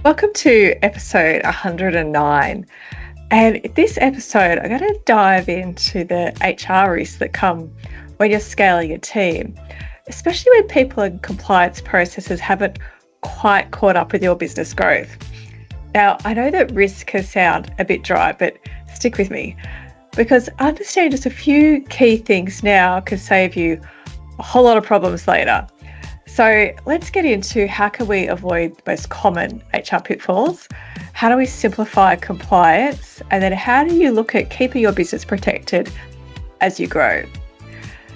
Welcome to episode 109. And in this episode, I'm going to dive into the HR risks that come when you're scaling a team, especially when people and compliance processes haven't quite caught up with your business growth. Now, I know that risk can sound a bit dry, but stick with me because understanding just a few key things now can save you a whole lot of problems later. So let's get into how can we avoid the most common HR pitfalls? How do we simplify compliance? And then how do you look at keeping your business protected as you grow?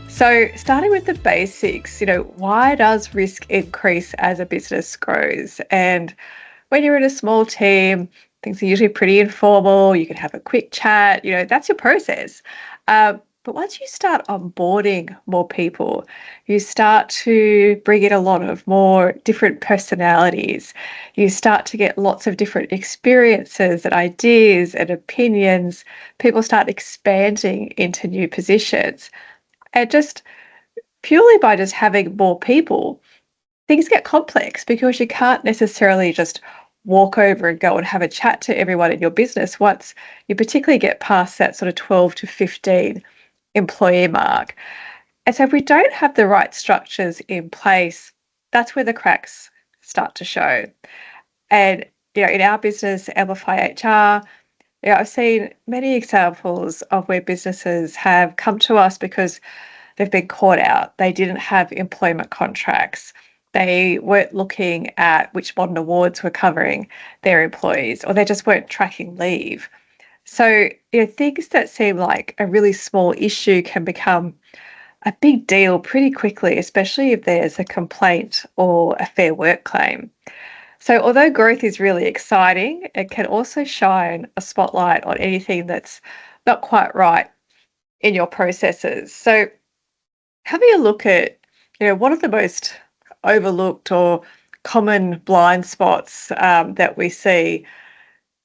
So starting with the basics, why does risk increase as a business grows? And when you're in a small team, things are usually pretty informal. You can have a quick chat, that's your process. But once you start onboarding more people, you start to bring in a lot of more different personalities. You start to get lots of different experiences and ideas and opinions. People start expanding into new positions. And just purely by just having more people, things get complex because you can't necessarily just walk over and go and have a chat to everyone in your business once you particularly get past that sort of 12 to 15 employee mark. And so if we don't have the right structures in place, that's where the cracks start to show. And in our business, Amplify HR, I've seen many examples of where businesses have come to us because they've been caught out. They didn't have employment contracts. They weren't looking at which modern awards were covering their employees, or they just weren't tracking leave. So, things that seem like a really small issue can become a big deal pretty quickly, especially if there's a complaint or a fair work claim. So, although growth is really exciting, it can also shine a spotlight on anything that's not quite right in your processes. So, having a look at, what are the most overlooked or common blind spots that we see.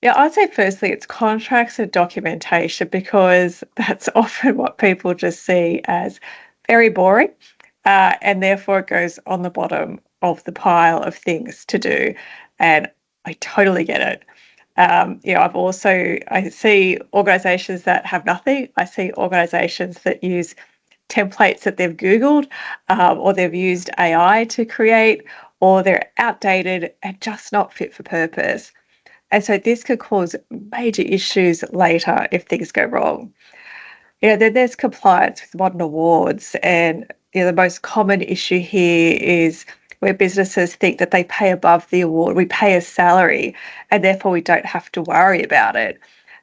Yeah, I'd say firstly it's contracts and documentation because that's often what people just see as very boring, and therefore it goes on the bottom of the pile of things to do. And I totally get it. I see organisations that have nothing. I see organisations that use templates that they've Googled, or they've used AI to create, or they're outdated and just not fit for purpose. And so this could cause major issues later if things go wrong. Then there's compliance with modern awards. And the most common issue here is where businesses think that they pay above the award. We pay a salary and therefore we don't have to worry about it.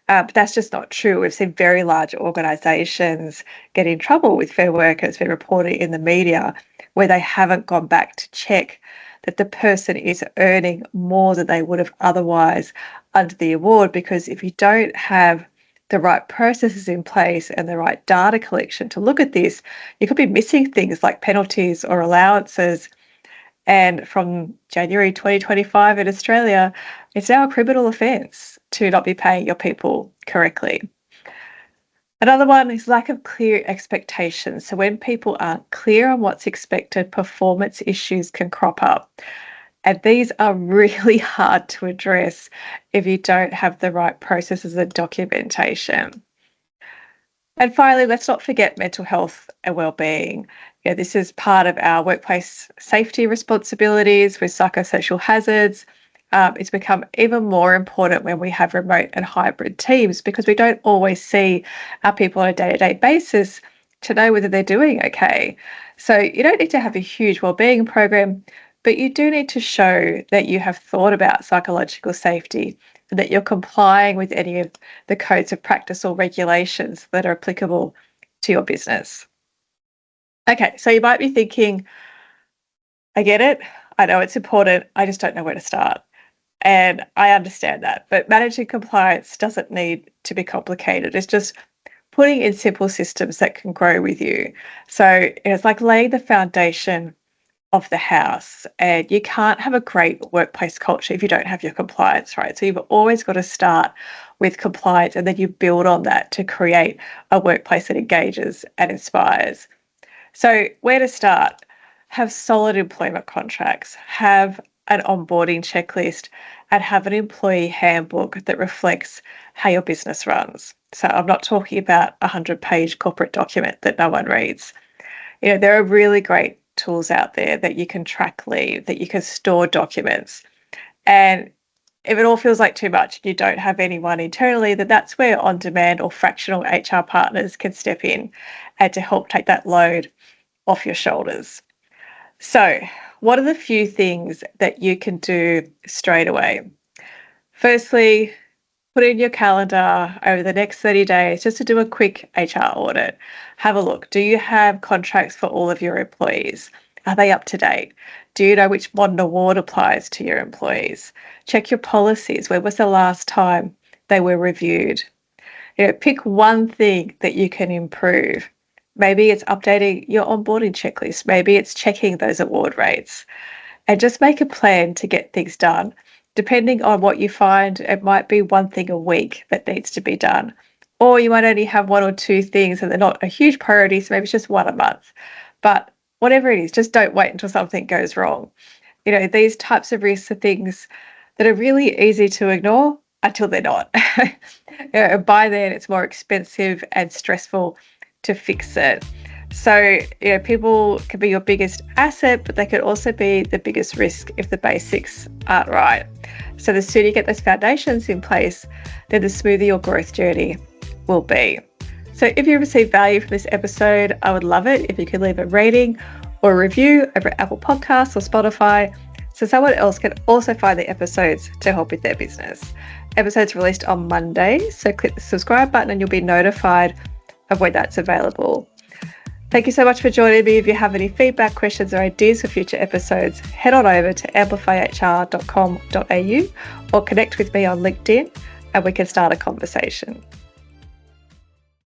But that's just not true. We've seen very large organisations get in trouble with Fair Work, and it's been reported in the media, where they haven't gone back to check that the person is earning more than they would have otherwise under the award. Because if you don't have the right processes in place and the right data collection to look at this, you could be missing things like penalties or allowances. And from January 2025 in Australia, it's now a criminal offence to not be paying your people correctly. Another one is lack of clear expectations. So when people aren't clear on what's expected, performance issues can crop up. And these are really hard to address if you don't have the right processes and documentation. And finally, let's not forget mental health and wellbeing. This is part of our workplace safety responsibilities with psychosocial hazards. It's become even more important when we have remote and hybrid teams because we don't always see our people on a day-to-day basis to know whether they're doing okay. So you don't need to have a huge wellbeing program, but you do need to show that you have thought about psychological safety and that you're complying with any of the codes of practice or regulations that are applicable to your business. Okay, so you might be thinking, I get it. I know it's important. I just don't know where to start. And I understand that. But managing compliance doesn't need to be complicated. It's just putting in simple systems that can grow with you. So it's like laying the foundation of the house, and you can't have a great workplace culture if you don't have your compliance right. So you've always got to start with compliance and then you build on that to create a workplace that engages and inspires. So where to start? Have solid employment contracts, have an onboarding checklist, and have an employee handbook that reflects how your business runs. So I'm not talking about a 100-page corporate document that no one reads. There are really great tools out there that you can track leave, that you can store documents. And if it all feels like too much and you don't have anyone internally, then that's where on-demand or fractional HR partners can step in and to help take that load off your shoulders. So, what are the few things that you can do straight away? Firstly, put in your calendar over the next 30 days just to do a quick HR audit. Have a look. Do you have contracts for all of your employees? Are they up to date? Do you know which modern award applies to your employees? Check your policies. When was the last time they were reviewed? Pick one thing that you can improve. Maybe it's updating your onboarding checklist. Maybe it's checking those award rates. And just make a plan to get things done. Depending on what you find, it might be one thing a week that needs to be done. Or you might only have one or two things and they're not a huge priority, so maybe it's just one a month. But whatever it is, just don't wait until something goes wrong. These types of risks are things that are really easy to ignore until they're not. By then, it's more expensive and stressful to fix it. So, people can be your biggest asset, but they could also be the biggest risk if the basics aren't right. So the sooner you get those foundations in place, then the smoother your growth journey will be. So if you received value from this episode, I would love it if you could leave a rating or a review over at Apple Podcasts or Spotify so someone else can also find the episodes to help with their business. Episodes released on Monday, so click the subscribe button and you'll be notified of when that's available. Thank you so much for joining me. If you have any feedback, questions, or ideas for future episodes, head on over to amplifyhr.com.au or connect with me on LinkedIn and we can start a conversation.